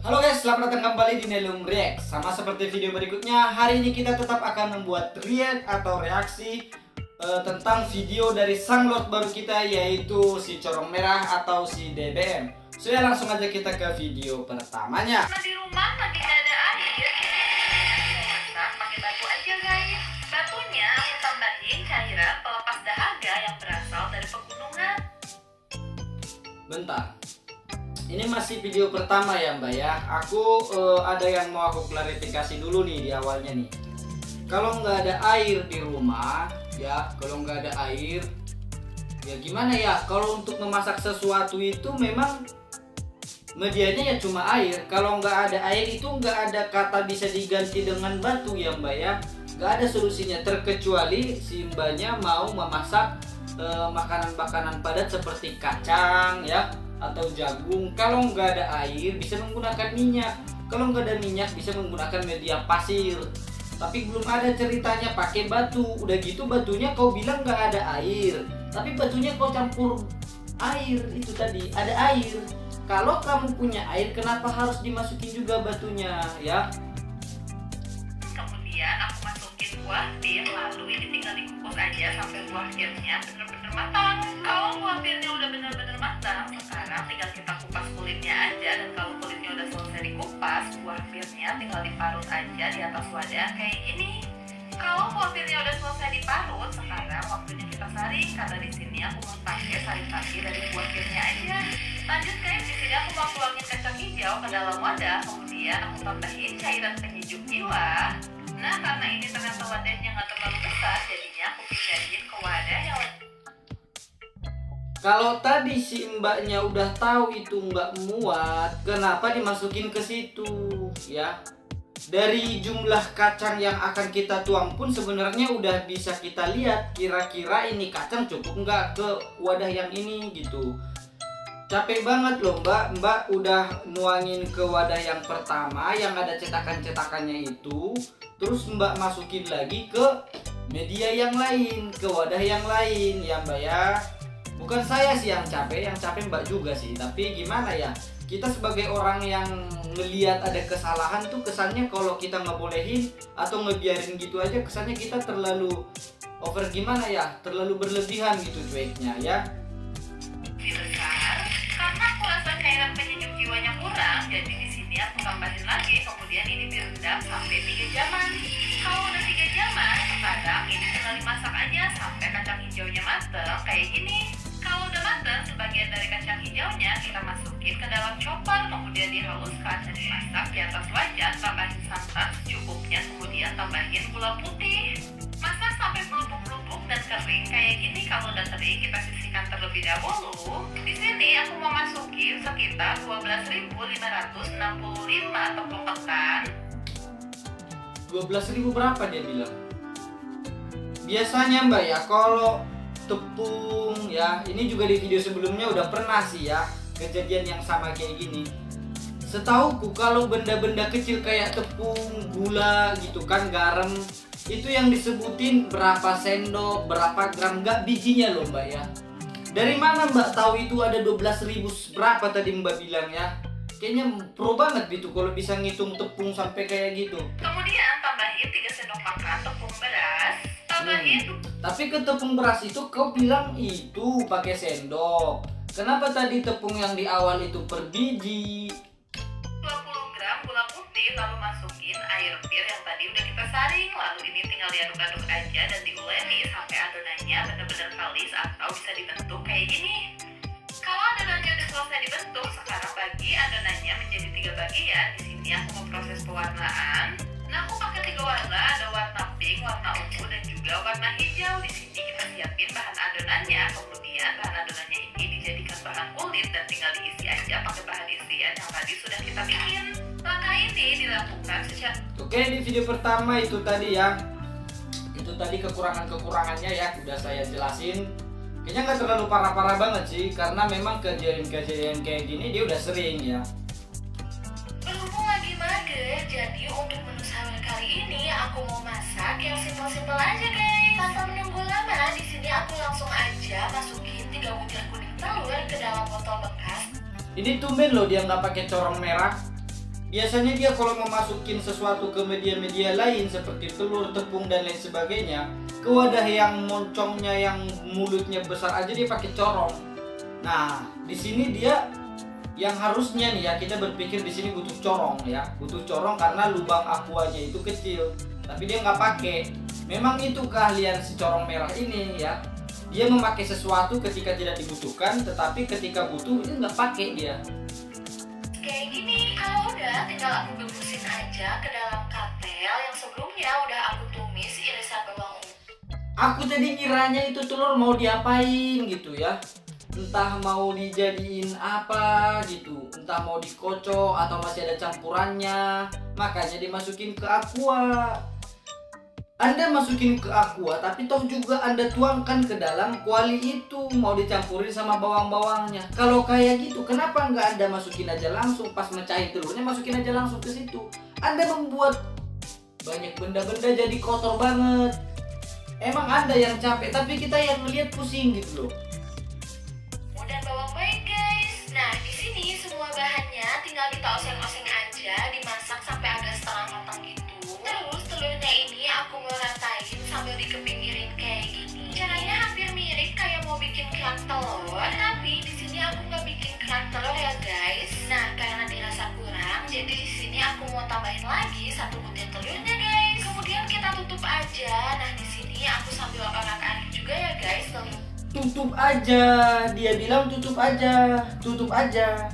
Halo guys, selamat datang kembali di Nelum React. Sama seperti video berikutnya, hari ini kita tetap akan membuat react atau reaksi tentang video dari sang lord baru kita, yaitu si Corong Merah atau si DBM. So ya, langsung aja kita ke video pertamanya. Di rumah lagi gak ada air, masak pakai batu aja guys. Batunya aku tambahin cairan pelepas dahaga yang berasal dari pegunungan. Bentar, ini masih video pertama ya Mbak ya. Aku ada yang mau aku klarifikasi dulu nih di awalnya nih. Kalau nggak ada air di rumah ya, kalau nggak ada air ya gimana ya? Kalau untuk memasak sesuatu itu memang medianya ya cuma air. Kalau nggak ada air itu nggak ada kata bisa diganti dengan batu ya Mbak ya. Nggak ada solusinya, terkecuali si Mbaknya mau memasak makanan-makanan padat seperti kacang ya atau jagung. Kalau nggak ada air bisa menggunakan minyak, kalau nggak ada minyak bisa menggunakan media pasir. Tapi belum ada ceritanya pakai batu. Udah gitu batunya kau bilang nggak ada air, tapi batunya kau campur air. Itu tadi ada air. Kalau kamu punya air, kenapa harus dimasukin juga batunya ya? Kemudian aku masukin buah bir, lalu ini tinggal dikukus aja sampai buah birnya bener-bener matang. Kalau buah birnya udah bener-bener matang, sekarang tinggal kita kupas kulitnya aja. Dan kalau kulitnya udah selesai dikupas, buah birnya tinggal diparut aja di atas wadah kayak gini. Kalau buah birnya udah selesai diparut, sekarang waktunya kita saring. Karena di sini aku mau pakai sari-sari dari buah birnya aja. Lanjut guys, di sini aku mau tuangin kacang hijau ke dalam wadah. Kemudian aku tambahin cairan penyejuk jiwa. Nah, karena ini ternyata wadahnya nggak terlalu besar, jadinya aku pindahin ke wadah yang Kalau tadi si mbaknya udah tahu itu mbak muat, kenapa dimasukin ke situ ya? Dari jumlah kacang yang akan kita tuang pun sebenarnya udah bisa kita lihat kira-kira ini kacang cukup nggak ke wadah yang ini gitu. Capek banget loh mbak udah nuangin ke wadah yang pertama yang ada cetakan-cetakannya itu, terus mbak masukin lagi ke media yang lain, ke wadah yang lain ya mbak ya. Bukan saya sih yang capek mbak juga sih. Tapi gimana ya, kita sebagai orang yang ngelihat ada kesalahan tuh kesannya kalau kita ngebolehin atau ngebiarin gitu aja, kesannya kita terlalu over, gimana ya, terlalu berlebihan gitu cueknya ya. besar. Karena aku rasa cairan penyejuk jiwanya kurang, jadi di sini aku tambahin lagi. Kemudian ini direndam sampai 3 jaman. Kalau udah 3 jaman, sekarang ini tinggal dimasak aja sampai kacang hijaunya mateng kayak gini. Kalau udah mateng, sebagian dari kacang hijaunya kita masukin ke dalam chopper, kemudian dihaluskan dan dimasak di atas wajan. Tambahin santan secukupnya, kemudian tambahin gula putih. Masak sampai melupuk-lupuk dan kering kayak gini. Kalau udah kering, kita sisihkan terlebih dahulu. Di sini aku mau masukin sekitar 12.565 tepung ketan. 12.000 berapa dia bilang? Biasanya mbak ya, kalau tepung ya, ini juga di video sebelumnya udah pernah sih ya kejadian yang sama kayak gini. Setauku kalau benda-benda kecil kayak tepung, gula gitu kan, garam, itu yang disebutin berapa sendok, berapa gram, nggak bijinya loh mbak ya. Dari mana mbak tahu itu ada 12.000 berapa tadi mbak bilang ya? Kayaknya pro banget gitu kalau bisa ngitung tepung sampai kayak gitu. Kemudian tambahin 3 sendok makan tepung beras. Tambahin Tapi ke tepung beras itu kau bilang itu pakai sendok. Kenapa tadi tepung yang di awal itu per biji? 20 gram gula putih, lalu masukin air bir yang tadi udah kita saring. Lalu ini tinggal diaduk-aduk aja dan diuleni sampai adonannya benar-benar kalis atau bisa dibentuk kayak gini. Kalau adonannya udah selesai dibentuk, sekarang bagi adonannya menjadi 3 bagian. Di sini aku mau proses pewarnaan. Nah, aku pakai 3 warna, ada warna pink, warna ungu, dan juga warna hijau. Di sini kita siapin bahan adonannya. Kemudian bahan adonannya ini dijadikan bahan kulit dan tinggal diisi aja pakai bahan isian yang tadi sudah kita bikin. Langkah ini dilakukan secara Oke, di video pertama itu tadi ya, itu tadi kekurangannya ya udah saya jelasin. Kayaknya nggak terlalu parah-parah banget sih, karena memang kejadian kayak gini dia udah sering ya. berhubung lagi mager, jadi untuk menu sahur kali ini aku mau masak yang simpel-simpel aja guys. Tanpa menunggu lama, di sini aku langsung aja masukin 3 butir kuning telur ke dalam botol bekas. Ini tumben loh dia nggak pakai corong merah. biasanya dia kalau mau masukin sesuatu ke media-media lain seperti telur, tepung dan lain sebagainya, ke wadah yang moncongnya yang mulutnya besar aja dia pakai corong. Nah, di sini dia yang harusnya nih ya kita berpikir di sini butuh corong ya, butuh corong karena lubang aquanya itu kecil, tapi dia nggak pakai. Memang itu keahlian si corong merah ini ya. Dia memakai sesuatu ketika tidak dibutuhkan, tetapi ketika butuh itu nggak pakai dia. Kayak gini, kalau udah tinggal aku bebusin aja ke dalam katel yang sebelumnya udah aku tumis irisan bawang ungu. Aku tadi kiranya itu telur mau diapain gitu ya. Entah mau dijadiin apa gitu, entah mau dikocok atau masih ada campurannya, makanya dimasukin ke aqua. Anda masukin ke aqua, tapi toh juga Anda tuangkan ke dalam kuali itu, mau dicampurin sama bawang-bawangnya. Kalau kayak gitu, kenapa nggak Anda masukin aja langsung pas mecahin telurnya, masukin aja langsung ke situ? Anda membuat banyak benda-benda jadi kotor banget. Emang Anda yang capek, tapi kita yang ngeliat pusing gitu loh. Dan bawang boy guys. Nah, di sini semua bahannya tinggal kita oseng-oseng aja, dimasak sampai agak setengah matang gitu. Terus telurnya ini aku mau ratain sambil dikepinggirin kayak gini. Caranya hampir mirip kayak mau bikin kerak telur, tapi di sini aku nggak bikin kerak telur ya guys. Nah, karena dirasa kurang, jadi di sini aku mau tambahin lagi 1 butir telurnya guys. Kemudian kita tutup aja. Nah, di sini aku sambil orak-arik juga ya guys telur. Tutup aja, dia bilang tutup aja, tutup aja.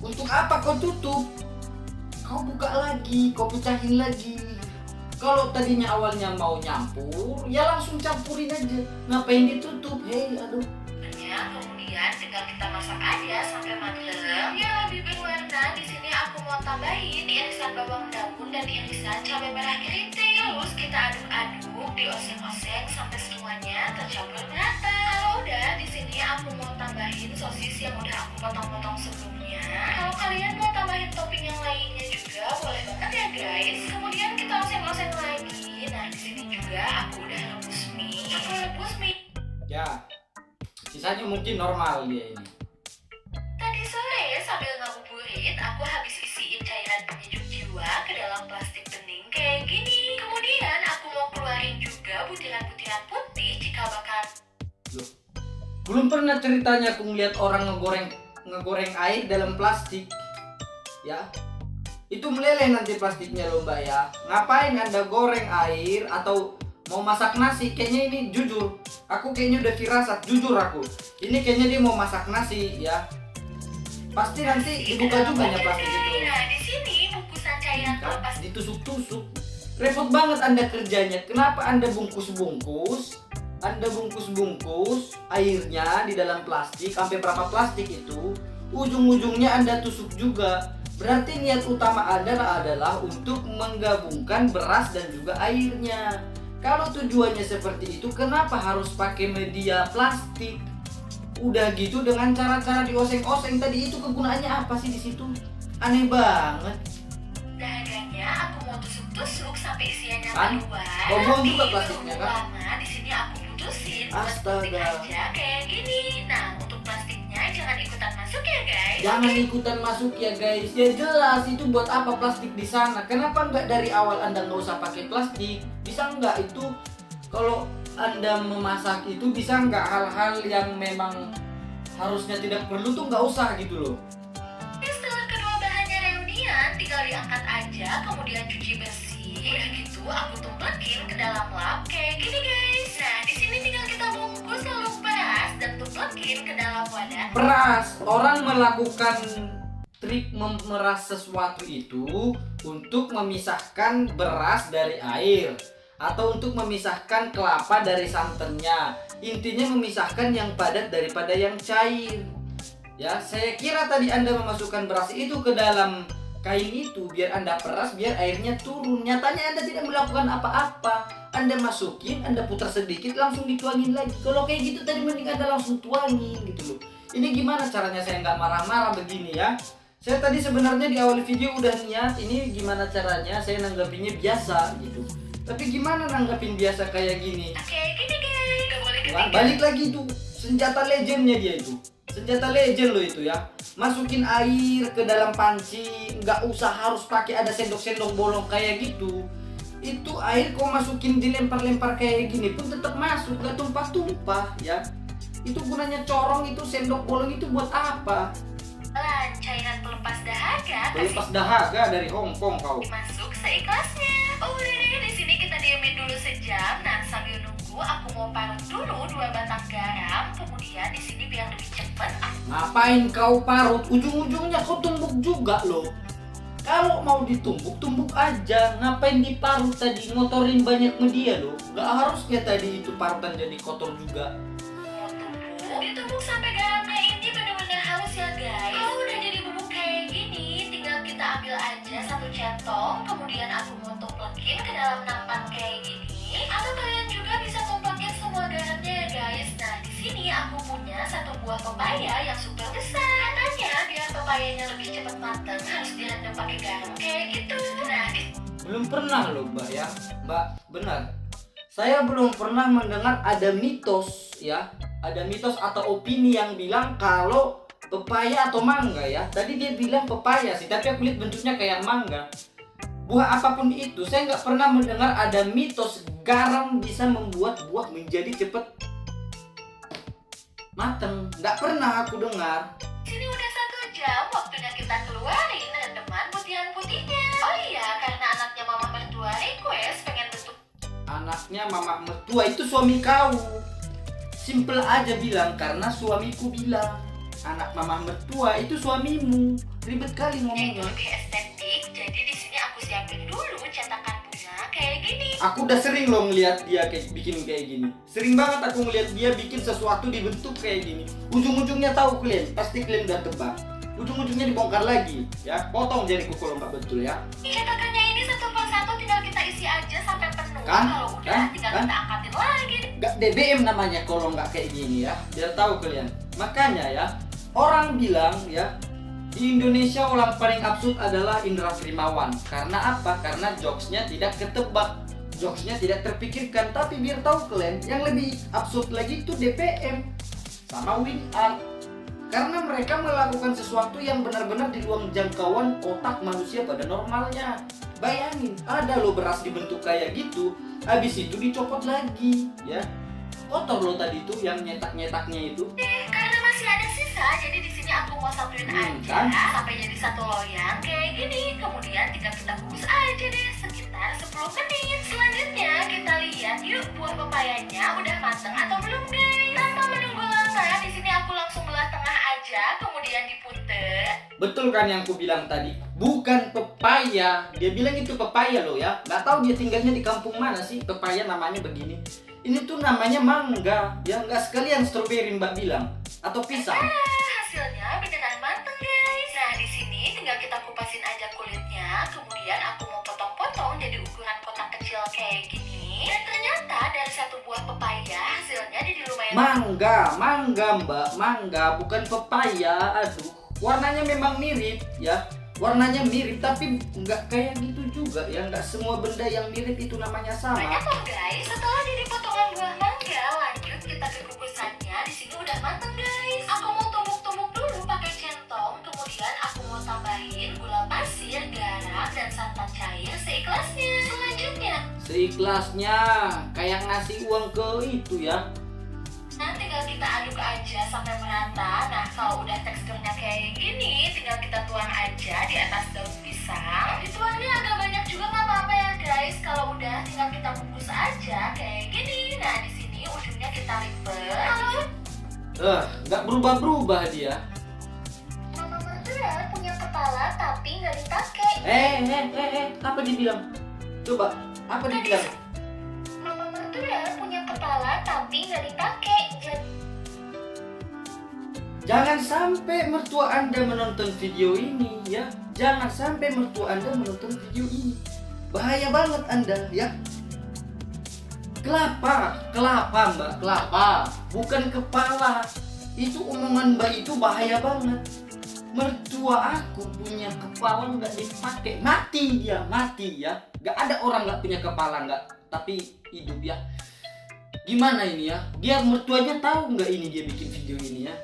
Untuk apa kau tutup? Kau buka lagi, kau pecahin lagi. Kalau tadinya awalnya mau nyampur, ya langsung campurin aja. Ngapain ditutup? Hei, aduh. Kemudian tinggal kita masak aja sampai mateng. Ya lebih berwarna. Di sini aku mau tambahin irisan bawang daun dan irisan cabai merah keriting. Terus kita aduk-aduk, dioseng-oseng sampai semuanya tercampur merata. Kalau udah, di sini aku mau tambahin sosis yang udah aku potong-potong sebelumnya. Kalau kalian mau tambahin topping yang lainnya juga boleh banget ya guys. Kemudian kita oseng-oseng lagi. Nah di sini juga aku udah rebus mie. Aku rebus mie. Ya, sisanya mungkin normal dia ini. Tadi sore sambil ngabuburit, aku habis isiin cairan penyejuk jiwa ke dalam plastik bening kayak gini. Kemudian aku mau keluarin juga butiran-butiran putih cikal bakal. Loh, belum pernah ceritanya aku ngeliat orang ngegoreng air dalam plastik. Ya, itu meleleh nanti plastiknya loh mbak ya. Ngapain Anda goreng air atau mau masak nasi? Kayaknya ini jujur, aku kayaknya udah firasat, jujur aku. Ini kayaknya dia mau masak nasi ya. Pasti nanti dibuka juga ya plastik itu. Nah, di sini bungkusan cairan pelepas ditusuk-tusuk. Repot banget Anda kerjanya. Kenapa Anda bungkus-bungkus? Anda bungkus-bungkus airnya di dalam plastik, sampai berapa plastik itu? Ujung-ujungnya Anda tusuk juga. Berarti niat utama Anda adalah untuk menggabungkan beras dan juga airnya. Kalau tujuannya seperti itu, kenapa harus pakai media plastik? Udah gitu dengan cara-cara dioseng-oseng tadi itu kegunaannya apa sih di situ? Aneh banget. dagangnya aku mau tusuk-tusuk sampai isiannya Kan? keluar. Kau buang Tapi juga plastiknya, kan? lama di sini aku putusin buat Astaga. plastik aja kayak gini. Nah, untuk plastiknya jangan ikutan masuk ya guys. Jangan ikutan masuk ya guys. Ya jelas itu buat apa plastik di sana? Kenapa nggak dari awal Anda nggak usah pakai plastik? Bisa nggak itu kalau Anda memasak itu bisa nggak hal-hal yang memang harusnya tidak perlu tuh nggak usah gitu loh. Setelah kedua bahannya reunian, tinggal diangkat aja, kemudian cuci bersih. Udah gitu, aku tumpekin ke dalam lap kayak gini guys. Nah, di sini tinggal kita bungkus lalu beras dan tumpekin ke dalam wadah. Peras, orang melakukan trik memeras sesuatu itu untuk memisahkan beras dari air atau untuk memisahkan kelapa dari santannya. Intinya memisahkan yang padat daripada yang cair. Ya, saya kira tadi Anda memasukkan beras itu ke dalam kain itu biar Anda peras, biar airnya turun. Nyatanya Anda tidak melakukan apa-apa. Anda masukin, Anda putar sedikit, langsung dituangin lagi. Kalau kayak gitu tadi mending Anda langsung tuangin gitu loh. Ini gimana caranya saya nggak marah-marah begini ya? Saya tadi sebenarnya di awal video udah niat ini gimana caranya saya nanggapinnya biasa gitu. Tapi gimana nanggapin biasa kayak gini? Kayak gini guys. Gak boleh Wah, ketinggalan. balik lagi tuh senjata legendnya dia itu. Senjata legend loh itu ya. Masukin air ke dalam panci, nggak usah harus pakai ada sendok-sendok bolong kayak gitu. Itu air kau masukin dilempar-lempar kayak gini pun tetap masuk, nggak tumpah-tumpah ya. Itu gunanya corong itu, sendok bolong itu buat apa? Cairan pelepas dahaga. Pelepas dahaga dari Hongkong kau. Masuk seikhlasnya. Udah deh, di sini kita diamin dulu sejam. Nah, sambil nunggu aku mau parut dulu 2 batang garam. Kemudian di sini biar lebih cepet. Ngapain kau parut? Ujung-ujungnya kau tumbuk juga loh. Kalau mau ditumbuk, tumbuk aja. Ngapain diparut tadi? Ngotorin banyak media loh. Gak harusnya tadi itu parutan jadi kotor juga. Mau tumbuk, ditumbuk sampai garamnya ini benar-benar halus ya guys. Kalau udah jadi bubuk kayak gini, tinggal kita ambil aja 1 centong. Kemudian aku mau tumpukin ke dalam nampan kayak gini. Atau kalian juga bisa tumpukin semua garamnya ya guys. Nah, di sini aku punya 1 buah pepaya yang super besar. Katanya biar pepayanya lebih cepat matang harus direndam pakai garam kayak gitu. Nah, Belum pernah loh Mbak ya. Mbak, benar. Saya belum pernah mendengar ada mitos ya. Ada mitos atau opini yang bilang kalau pepaya atau mangga ya. Tadi dia bilang pepaya sih, tapi aku lihat bentuknya kayak mangga. Buah apapun itu, saya nggak pernah mendengar ada mitos garam bisa membuat buah menjadi cepat mateng. Nggak pernah aku dengar. sini udah 1 jam, waktunya kita keluarin rendeman putihan-putihnya. Oh iya, karena anaknya mama mertua request pengen bentuk. Anaknya mama mertua itu suami kau. Simple aja bilang karena suamiku bilang. Anak mama mertua itu suamimu. Ribet kali Itu ngomongnya. lebih estetik, jadi di sini aku siapin dulu cetakan bunga kayak gini. Aku udah sering loh ngeliat dia kayak bikin kayak gini. Sering banget aku ngeliat dia bikin sesuatu dibentuk kayak gini. Ujung-ujungnya tahu kalian, pasti kalian udah tebak. Ujung-ujungnya dibongkar lagi, ya. Potong jariku kalau nggak betul ya. Cetakannya ini 1 persatu tinggal kita isi aja sampai penuh. Kan? Kalau udah Kan? tinggal Kan? kita angkatin lagi. Gak DBM namanya kalau nggak kayak gini ya. Biar tahu kalian. Makanya ya, orang bilang ya, di Indonesia orang paling absurd adalah Indra Primawan. Karena apa? Karena jokesnya tidak ketebak, jokesnya tidak terpikirkan. Tapi biar tahu kalian, yang lebih absurd lagi itu DPM sama WinArt. Karena mereka melakukan sesuatu yang benar-benar di luar jangkauan otak manusia pada normalnya. Bayangin, ada loh beras dibentuk kayak gitu, habis itu dicopot lagi, ya. Kotor loh tadi itu yang nyetak-nyetaknya itu. Karena masih ada sisa, jadi di sini aku mau satuin aja Kan? sampai jadi 1 loyang kayak gini. Kemudian tinggal kita kukus aja deh sekitar 10 menit. Selanjutnya kita lihat yuk buah pepayanya udah mateng atau belum guys. Tanpa menunggu lama, di sini aku langsung belah tengah aja, kemudian dipunten. Betul kan yang aku bilang tadi? Bukan pepaya. Dia bilang itu pepaya loh ya. Nggak tahu dia tinggalnya di kampung mana sih pepaya namanya begini. Ini tuh namanya mangga. Ya nggak sekalian stroberi Mbak bilang. Atau pisang. Hasilnya beneran mateng guys. Nah di sini tinggal kita kupasin aja kulitnya. Kemudian aku mau potong-potong jadi ukuran kotak kecil kayak gini. Dan ternyata dari 1 buah pepaya hasilnya jadi lumayan. Mangga Mbak. Mangga bukan pepaya. Aduh. Warnanya memang mirip ya. Warnanya mirip tapi nggak kayak gitu juga ya. Nggak semua benda yang mirip itu namanya sama. Banyak loh guys. Setelah jadi potongan buah mangga, lanjut kita ke kukusannya. Di sini udah mateng guys. Aku mau tumbuk-tumbuk dulu pakai centong. Kemudian aku mau tambahin gula pasir, garam, dan santan cair seikhlasnya. Selanjutnya, Seikhlasnya kayak ngasih uang ke itu ya. nah tinggal kita aduk aja sampai merata. Nah kalau udah teksturnya kayak gini, tinggal kita tuang aja di atas daun pisang. Dituangnya agak banyak juga nggak apa-apa ya guys. Kalau udah tinggal kita kukus aja kayak gini. Nah di sini ujungnya kita lipat. Lalu Nggak berubah-berubah dia. mama mertua punya kepala tapi nggak dipakai. Apa dibilang? Coba, apa dibilang? Mama mertua punya kepala tapi nggak dipakai. Jangan sampai mertua Anda menonton video ini ya. Jangan sampai mertua Anda menonton video ini. Bahaya banget Anda ya. Kelapa Mbak, kelapa. Bukan kepala. Itu omongan Mbak itu bahaya banget. Mertua aku punya kepala nggak dipakai. Mati dia, mati ya. Gak ada orang nggak punya kepala nggak, tapi hidup ya. Gimana ini ya? Biar mertuanya tahu nggak ini dia bikin video ini ya.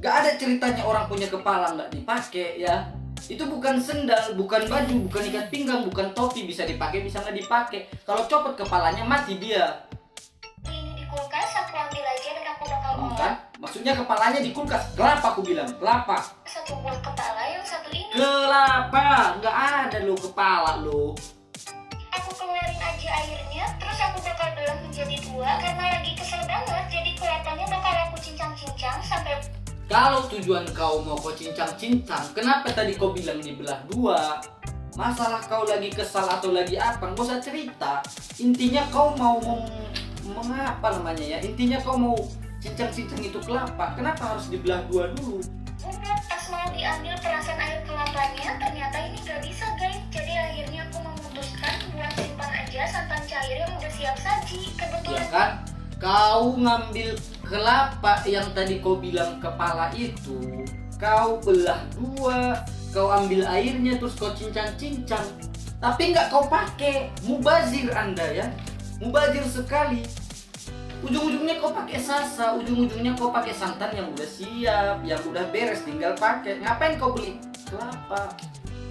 Gak ada ceritanya orang punya kepala nggak dipakai ya. Itu bukan sendal, bukan baju, bukan ikat pinggang, bukan topi, bisa dipakai bisa nggak dipakai. Kalau copot kepalanya mati dia. Ini di kulkas, aku ambil aja dan aku bakal Bukan? olah. Maksudnya kepalanya di kulkas. Kelapa aku bilang, kelapa. Satu buah kepala, yang satu ini. Kelapa, nggak ada lo kepala lo. Aku keluarin aja airnya, terus aku bakal belah menjadi dua karena lagi kesel banget. Jadi kelapanya bakal aku cincang-cincang sampai. Kalau tujuan kau mau kau cincang-cincang, kenapa tadi kau bilang dibelah dua? Masalah kau lagi kesal atau lagi apa? Nggak usah cerita. Intinya kau mau mengapa namanya ya? Intinya kau mau cincang-cincang itu kelapa. Kenapa harus dibelah dua dulu? Udah pas mau diambil perasan air kelapanya, ternyata ini gak bisa guys. Jadi akhirnya aku memutuskan buat simpan aja santan cair yang udah siap saji. Ya Kebetulan kan? Kau ngambil kelapa yang tadi kau bilang kepala itu, kau belah dua, kau ambil airnya terus kau cincang-cincang. Tapi nggak kau pakai, mubazir Anda ya, mubazir sekali. Ujung-ujungnya kau pakai sasa, ujung-ujungnya kau pakai santan yang udah siap, yang udah beres, tinggal pakai. Ngapain kau beli kelapa?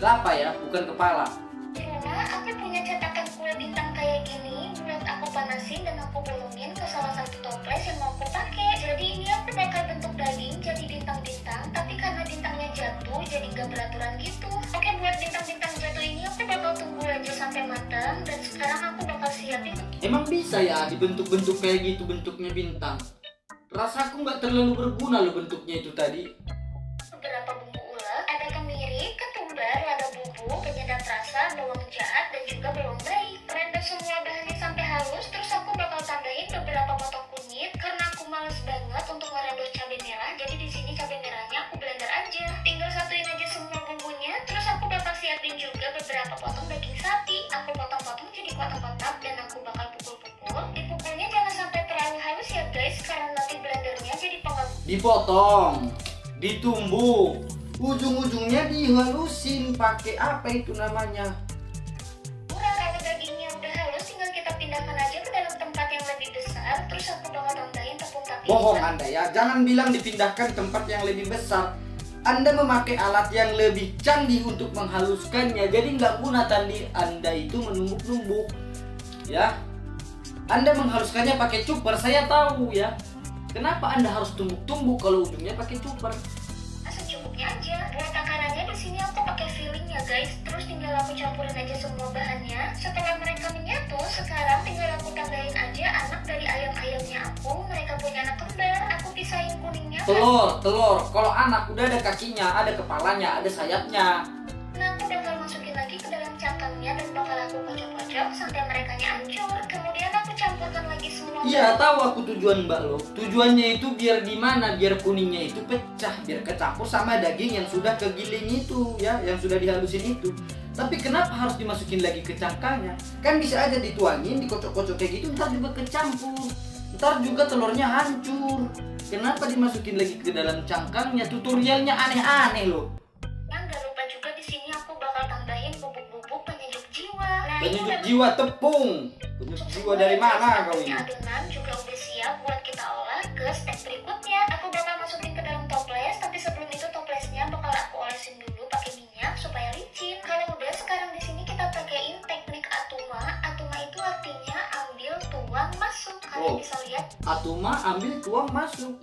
Kelapa ya, bukan kepala. di rumah aku punya cetakan kue bintang kayak gini. Buat aku panasin dan aku bolongin ke salah satu toples yang mau aku pakai. Jadi ini aku bakal bentuk daging jadi bintang-bintang. Tapi karena bintangnya jatuh jadi gak beraturan gitu. Oke, buat bintang-bintang jatuh ini aku bakal tunggu aja sampai matang. Dan sekarang aku bakal siapin. Emang bisa ya dibentuk-bentuk kayak gitu bentuknya bintang? Rasaku nggak terlalu berguna loh bentuknya itu tadi. Beberapa bumbu ulek, ada kemiri, ketumbar, lada bumbu, penyedap rasa, bawang jahat, dan juga bawang bayi. Rendam semua bahannya sampai halus, terus aku bakal tambahin beberapa potong kunyit karena aku males banget untuk ngerendos cabai merah. Jadi di sini cabai merahnya aku blender aja. Tinggal satuin aja semua bumbunya, terus aku bakal siapin juga beberapa potong daging sapi. Aku potong-potong jadi kotak-kotak dan aku bakal pukul-pukul. Dipukulnya jangan sampai terlalu halus ya guys, karena nanti blendernya jadi pengaruh. Dipotong, ditumbuk, ujung-ujungnya dihalusin pakai apa itu namanya? Kalau dagingnya udah halus, tinggal kita pindahkan aja ke dalam tempat yang lebih besar. Terus aku bakal tambahin tepung tapioka. Bohong Anda ya, jangan bilang dipindahkan tempat yang lebih besar. Anda memakai alat yang lebih canggih untuk menghaluskannya, jadi nggak guna tadi Anda itu menumbuk-numbuk, ya. Anda menghaluskannya pakai chopper, saya tahu ya. Kenapa Anda harus tumbuk-tumbuk kalau ujungnya pakai chopper? Secukupnya aja. Buat takarannya di sini aku pakai filling ya guys. Terus tinggal aku campurin aja semua bahannya. Setelah mereka menyatu, sekarang tinggal aku tambahin aja anak dari ayam-ayamnya aku. Mereka punya anak kembar. Aku pisahin kuningnya. Telur. Kalau anak udah ada kakinya, ada kepalanya, ada sayapnya. Nah, aku bakal masukin lagi ke dalam cangkangnya dan bakal aku kocok-kocok sampai mereka hancur. Kemudian aku campurkan lagi semua. Iya, tahu aku tujuan Mbak lo. Tujuannya itu biar gimana? Biar kuningnya itu pecah, biar kecampur sama daging yang sudah kegiling itu, ya, yang sudah dihalusin itu. Tapi kenapa harus dimasukin lagi ke cangkangnya? Kan bisa aja dituangin, dikocok-kocok kayak gitu, ntar juga kecampur. Ntar juga telurnya hancur. Kenapa dimasukin lagi ke dalam cangkangnya? Tutorialnya aneh-aneh loh. Nah, nggak lupa juga di sini aku bakal tambahin bubuk-bubuk penyejuk jiwa. Nah, Penyejuk jiwa tepung. Penyejuk jiwa dari mana kau ini? Adonan juga udah siap buat kita olah ke step berikutnya. Aku bakal masukin ke dalam toples, tapi sebelum itu toplesnya bakal aku olesin dulu pakai minyak supaya licin. Kalau udah, sekarang di sini kita pakaiin teknik atuma. Atuma itu artinya ambil, tuang, masuk. Kalian bisa lihat. Atuma ambil tuang masuk.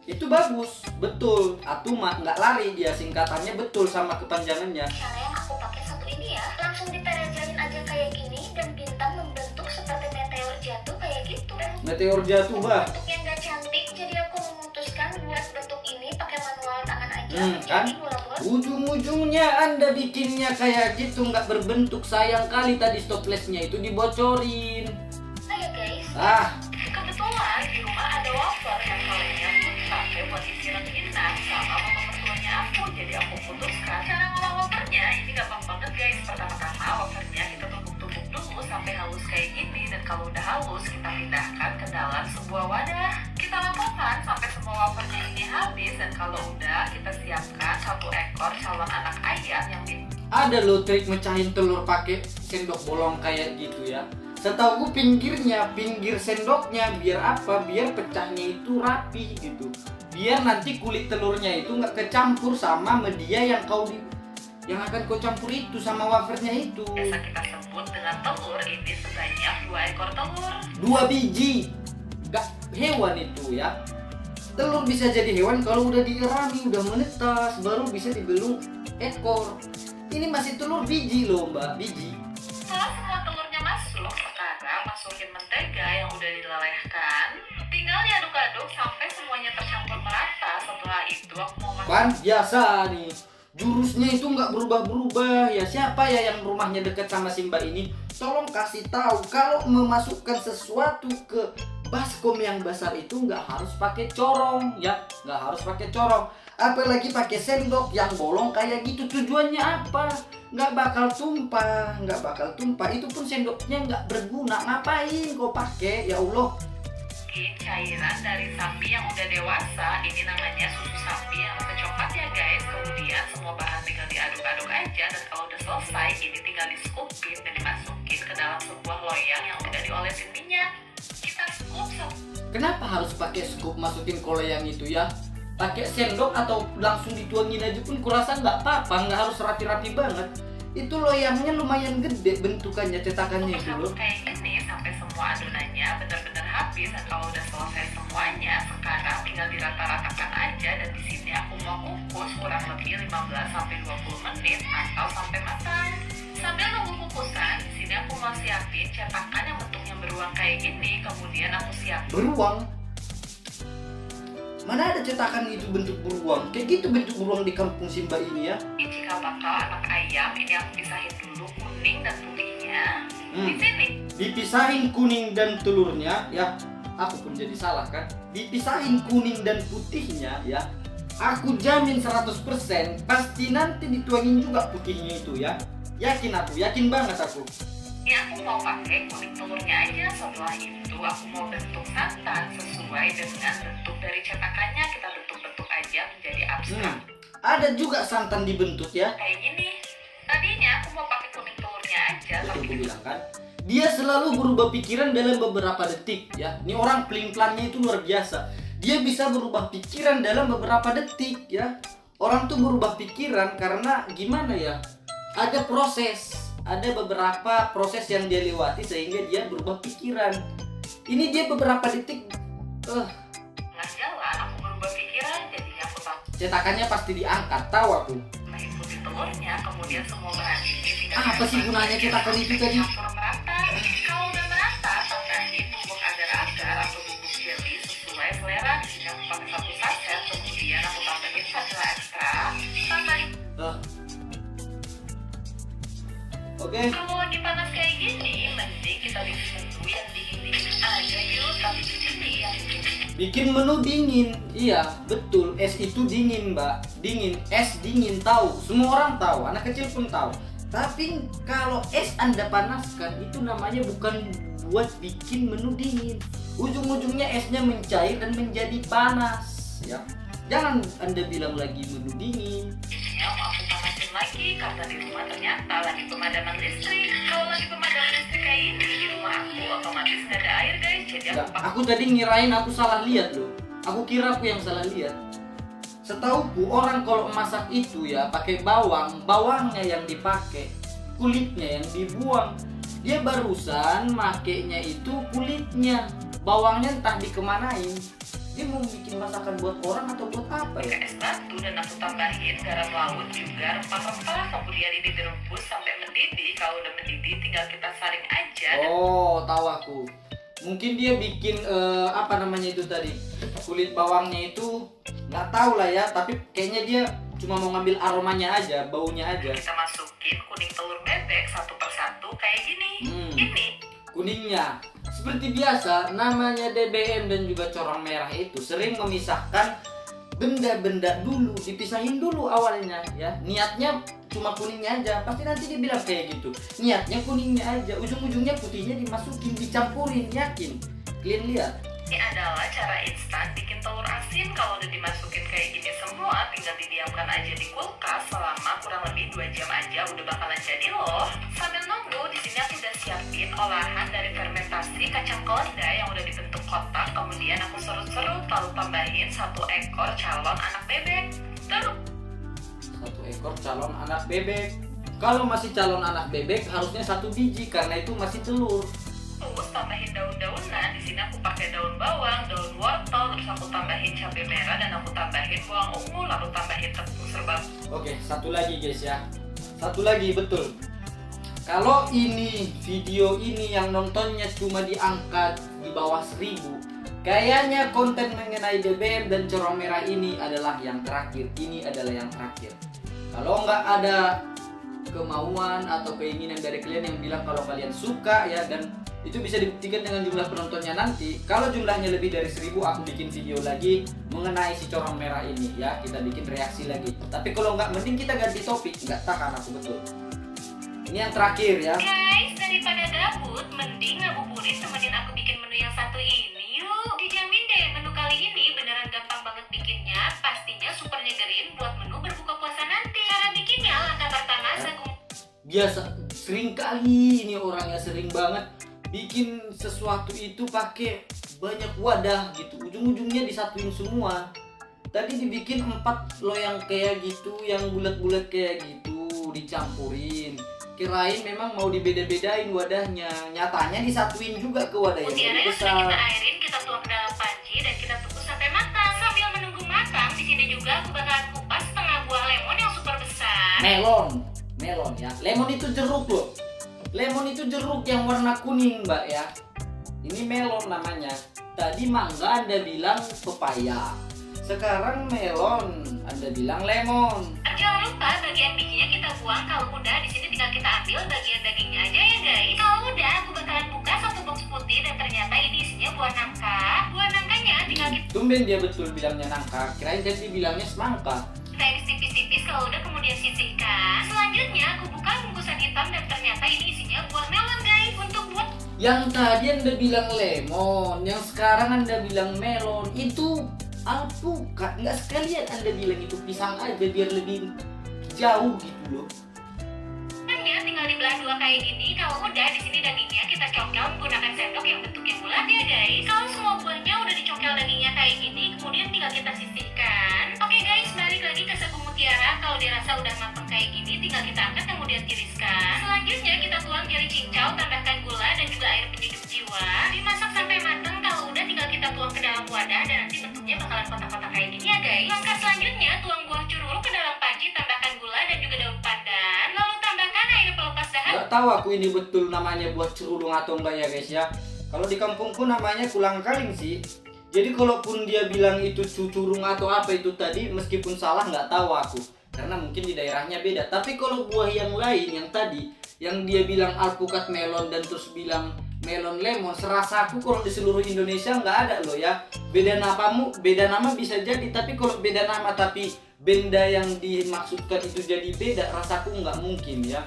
Itu bagus, betul. Atuma nggak lari dia, singkatannya betul sama kepanjangannya. Cara yang aku pakai satu ini ya, langsung diperajain aja kayak gini dan bintang membentuk seperti meteor jatuh kayak gitu. Meteor jatuh bah. Bentuknya nggak cantik, jadi aku memutuskan buat bentuk ini pakai manual tangan aja. Kan? Jadi bola-bola. Ujung-ujungnya Anda bikinnya kayak gitu, nggak berbentuk. Sayang kali tadi stoplesnya itu dibocorin. Nah ya guys, Kebetulan di rumah ada wafer yang kalengnya tuh dipakai buat isiran bintang sama mama mertuanya aku. Jadi aku putuskan cara ngolah wafernya ini gampang banget guys. Pertama-tama wafernya kita tumbuk-tumbuk dulu sampai halus kayak gini. Dan kalau udah halus kita pindahkan ke dalam sebuah wadah. Kita lakukan sampai semua wafernya ini habis. Dan kalau udah kita siapkan satu ekor calon anak ayam yang Ada loh trik mecahin telur pakai sendok bolong kayak gitu ya. Setahu gue pinggir sendoknya biar apa? Biar pecahnya itu rapi gitu. biar nanti kulit telurnya itu nggak kecampur sama media yang akan kau campur itu sama wafernya itu. Biasa kita sebut dengan telur, ini sebanyak 2 ekor telur. 2 biji, nggak hewan itu ya. Telur bisa jadi hewan kalau udah dierami, udah menetas, baru bisa dibelung ekor. Ini masih telur biji loh mbak, biji. Setelah semua telurnya masuk, sekarang masukin mentega yang udah dilelehkan. Tinggal diaduk-aduk sampai semuanya tercampur merata. Setelah itu aku mau masuk. Kan biasa nih, jurusnya itu nggak berubah-berubah ya. Siapa ya yang rumahnya dekat sama Simba ini? Tolong kasih tahu kalau memasukkan sesuatu ke baskom yang besar itu nggak harus pakai corong ya, nggak harus pakai corong. Apalagi pakai sendok yang bolong kayak gitu, tujuannya apa? Nggak bakal tumpah, nggak bakal tumpah. Itu pun sendoknya nggak berguna. Ngapain kau pakai? Ya Allah. Cairan dari sapi yang udah dewasa, ini namanya susu sapi yang warna coklat ya guys. Kemudian semua bahan tinggal diaduk-aduk aja, dan kalau udah selesai ini tinggal di-scoopin dan dimasukin ke dalam sebuah loyang yang udah diolesin minyak. Kita scoop. Kenapa harus pakai scoop masukin ke loyang itu ya? Pakai sendok atau langsung dituangin aja pun kurasa nggak apa-apa, nggak harus rapi-rapi banget. Itu loyangnya lumayan gede bentukannya, cetakannya itu loh. Kayak gini sampai semua adonannya benar-benar habis. Dan kalau udah selesai semuanya, sekarang tinggal dirata-ratakan aja. Dan di sini aku mau kukus kurang lebih 15-20 menit atau sampai matang. Sambil nunggu kukusan, di sini aku mau siapin cetakan yang bentuknya beruang kayak gini. Kemudian aku siapin Beruang? Mana ada cetakan itu bentuk beruang? Kayak gitu bentuk beruang di kampung Simba ini ya. cikal bakal anak ayam. Ini aku pisahin dulu kuning dan putihnya. Di sini Dipisahin kuning dan telurnya ya. Aku pun jadi salah kan. Dipisahin kuning dan putihnya ya. Aku jamin 100% pasti nanti dituangin juga putihnya itu ya. Yakin aku, yakin banget aku. ini aku mau pakai kuning telurnya aja. Setelah itu aku mau bentuk santan sesuai dengan bentuk dari cetakannya. Kita bentuk-bentuk aja menjadi abstrak. Ada juga santan dibentuk ya. Kayak gini. Tadinya aku mau pakai kuning telurnya aja, Betul tapi aku bilang kan. Dia selalu berubah pikiran dalam beberapa detik ya. Ini orang pelin-pelannya itu luar biasa. Dia bisa berubah pikiran dalam beberapa detik ya. Orang tuh berubah pikiran karena gimana ya? Ada proses. Ada beberapa proses yang dia lewati sehingga dia berubah pikiran. Ini dia beberapa detik nggak jalan. Aku berubah pikiran, jadinya aku cetakannya pasti diangkat, tahu aku. tambahin putih telurnya. Kemudian semua bahan ini tinggal Apa sih gunanya cetakan itu tadi? campur merata. Kalau udah merata, tambahin bubuk agar-agar atau bubuk jelly sesuai selera. Di sini aku pakai 1 saset. Kemudian aku tambahin vanilla ekstra. Tambahin. Oke. Kalau lagi panas kayak gini, mending kita bikin menu yang dingin-dingin aja yuk. Tapi di sini yang Bikin menu dingin. Iya, betul. Es itu dingin, Mbak. Dingin. Es dingin, tahu. Semua orang tahu. Anak kecil pun tahu. Tapi kalau es Anda panaskan, itu namanya bukan buat bikin menu dingin. Ujung-ujungnya esnya mencair dan menjadi panas. Ya. Jangan Anda bilang lagi menu dingin. isinya mau aku panasin lagi karena di rumah ternyata lagi pemadaman listrik. Kalau lagi pemadaman listrik kayak ini di rumah aku otomatis nggak ada air guys. Jadi Nggak, aku pakai aku tadi ngirain aku salah lihat loh. Aku kira aku yang salah lihat. Setauku orang kalau masak itu ya pakai bawang, bawangnya yang dipakai, kulitnya yang dibuang. Dia barusan makainya itu kulitnya, bawangnya entah dikemanain. Dia mau bikin masakan buat orang atau buat apa ya? es batu dan aku tambahin garam laut juga rempah-rempah. Kemudian ini direbus sampai mendidih. Kalau udah mendidih tinggal kita saring aja. Oh, tahu aku. Mungkin dia bikin apa namanya itu tadi, kulit bawangnya itu nggak tahu lah ya. Tapi kayaknya dia cuma mau ngambil aromanya aja, baunya aja. Kita masukin kuning telur bebek satu persatu kayak gini. Ini Kuningnya seperti biasa, namanya DBM dan juga corong merah itu sering memisahkan benda-benda dulu, dipisahin dulu awalnya ya. Niatnya cuma kuningnya aja, pasti nanti dia bilang kayak gitu. Niatnya kuningnya aja, ujung-ujungnya putihnya dimasukin, dicampurin, yakin. Kalian lihat. Ini adalah cara instan bikin telur asin. Kalau udah dimasukin kayak gini semua, tinggal didiamkan aja di kulkas selama kurang lebih 2 jam aja udah bakalan jadi loh. Sambil nunggu, di sini aku udah siapin olahan dari fermentasi kacang keledai yang udah dibentuk kotak, kemudian aku serut-serut lalu tambahin 1 ekor calon anak bebek. Terus 1 ekor calon anak bebek. Kalau masih calon anak bebek harusnya 1 biji karena itu masih telur. tambahin daun-daunan. Di sini aku pakai daun bawang, daun wortel, terus aku tambahin cabai merah dan aku tambahin bawang ungu, lalu tambahin tepung serba. Oke, satu lagi guys ya. Satu lagi betul. Kalau ini video ini yang nontonnya cuma diangkat di bawah 1000, kayaknya konten mengenai BBM dan corong merah ini adalah yang terakhir. Ini adalah yang terakhir. Kalau nggak ada kemauan atau keinginan dari kalian yang bilang kalau kalian suka ya, dan itu bisa dibuktikan dengan jumlah penontonnya nanti. Kalau jumlahnya lebih dari 1000, aku bikin video lagi mengenai si corong merah ini ya. Kita bikin reaksi lagi. Tapi kalau nggak, mending kita ganti topik. Nggak tahan aku betul. Ini yang terakhir ya. Guys, daripada gabut, mending ngabuburit temenin aku bikin menu yang satu ini yuk. Dijamin deh, menu kali ini beneran gampang banget bikinnya. Pastinya super nyegerin buat menu berbuka puasa nanti. Cara bikinnya langkah pertama Biasa, sering kali ini orangnya sering banget bikin sesuatu itu pakai banyak wadah gitu. Ujung-ujungnya disatuin semua. Tadi dibikin 4 loyang kayak gitu, yang bulat-bulat kayak gitu, dicampurin. Kirain memang mau dibeda-bedain wadahnya, nyatanya disatuin juga ke wadah yang lebih besar. Mutiara kita airin, kita tuang ke dalam panci dan kita tunggu sampai matang. Sambil menunggu matang, di sini juga aku bakalan kupas setengah buah lemon yang super besar. Melon ya. Lemon itu jeruk loh. Lemon itu jeruk yang warna kuning, Mbak ya. Ini melon namanya. Tadi mangga Anda bilang pepaya. Sekarang melon, Anda bilang lemon. Jangan lupa bagian bijinya kita buang. Kalau udah, di sini tinggal kita ambil bagian dagingnya aja ya guys. Kalau udah, aku bakalan buka satu box putih dan ternyata ini isinya buah nangka. Buah nangkanya tinggal kita Tumben dia betul bilangnya nangka. Kirain tadi bilangnya semangka. iris tipis-tipis. Kalau udah kemudian sisihkan. Selanjutnya aku buka bungkusan hitam dan ternyata ini isinya buah melon guys. Untuk buah Yang tadi Anda bilang lemon, yang sekarang Anda bilang melon, itu alpukat. Nggak sekalian Anda bilang itu pisang aja biar lebih jauh gitu loh. tinggal dibelah dua kayak gini. Kalau udah, di sini dagingnya kita congkel menggunakan sendok yang bentuknya bulat ya guys. Kalau semua buahnya udah dicongkel dagingnya kayak gini, kemudian tinggal kita sisihkan. Oke guys, balik lagi ke sagu mutiara. Kalau dirasa udah matang kayak gini, tinggal kita angkat kemudian tiriskan. Selanjutnya kita tuang jari cincau, tambahkan gula dan juga air penyejuk jiwa. Dimasak sampai matang. Kalau udah, tinggal kita tuang ke dalam wadah dan nanti bentuknya bakalan kotak-kotak kayak gini ya guys. Langkah selanjutnya, tuang buah curul ke dalam panci, tambahkan gula dan juga daun pandan. Lalu tambahkan air pelepas dahak. Nggak tahu aku ini betul namanya buat cerulung atau enggak ya guys ya. Kalau di kampungku namanya kulang kaling sih. Jadi kalaupun dia bilang itu cucurung atau apa itu tadi, meskipun salah nggak tahu aku. Karena mungkin di daerahnya beda. Tapi kalau buah yang lain yang tadi, yang dia bilang alpukat melon dan terus bilang melon lemon, serasa aku kalau di seluruh Indonesia nggak ada loh ya. Beda nama bisa jadi, tapi kalau beda nama tapi benda yang dimaksudkan itu jadi beda, rasaku nggak mungkin ya.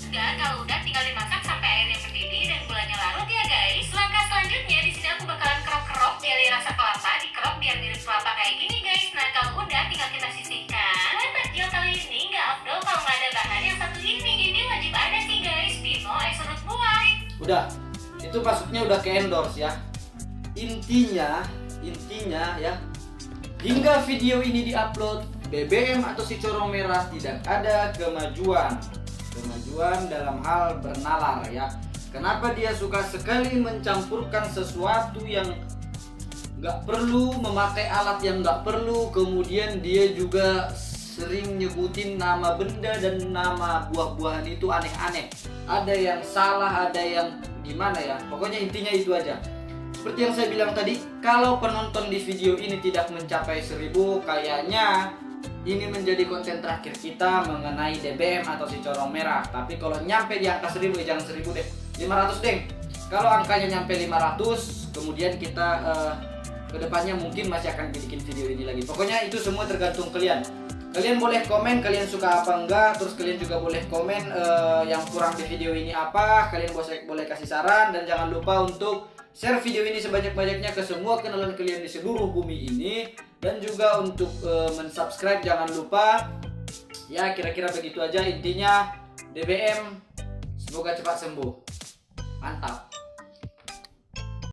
Kalau udah, tinggal dimasak sampai airnya mendidih dan gulanya larut ya guys. Langkah selanjutnya, di sini aku bakalan kerok-kerok biar rasa kelapa, dikerok biar mirip kelapa kayak gini guys. Nah kalau udah, tinggal kita sisihkan. Kue takjil kali ini nggak afdol kalau nggak ada bahan yang satu ini. Ini wajib ada sih guys, Bimo es serut buah. Udah, itu maksudnya udah ke endorse ya. Intinya ya, hingga video ini diupload, BBM atau si corong merah tidak ada kemajuan dalam hal bernalar ya. Kenapa dia suka sekali mencampurkan sesuatu yang nggak perlu, memakai alat yang nggak perlu, kemudian dia juga sering nyebutin nama benda dan nama buah-buahan itu aneh-aneh. Ada yang salah, ada yang gimana ya. Pokoknya intinya itu aja. Seperti yang saya bilang tadi, kalau penonton di video ini tidak mencapai 1000, kayaknya ini menjadi konten terakhir kita mengenai DBM atau si corong merah. Tapi kalau nyampe di angka 1000, jangan 1000 deh, 500 deh. Kalau angkanya nyampe 500, kemudian kita kedepannya mungkin masih akan bikin video ini lagi. Pokoknya itu semua tergantung kalian. Kalian boleh komen kalian suka apa enggak. Terus kalian juga boleh komen yang kurang di video ini apa. Kalian boleh kasih saran. Dan jangan lupa untuk share video ini sebanyak-banyaknya ke semua kenalan kalian di seluruh bumi ini. Dan juga untuk mensubscribe jangan lupa. Ya kira-kira begitu aja intinya. DBM semoga cepat sembuh. Mantap.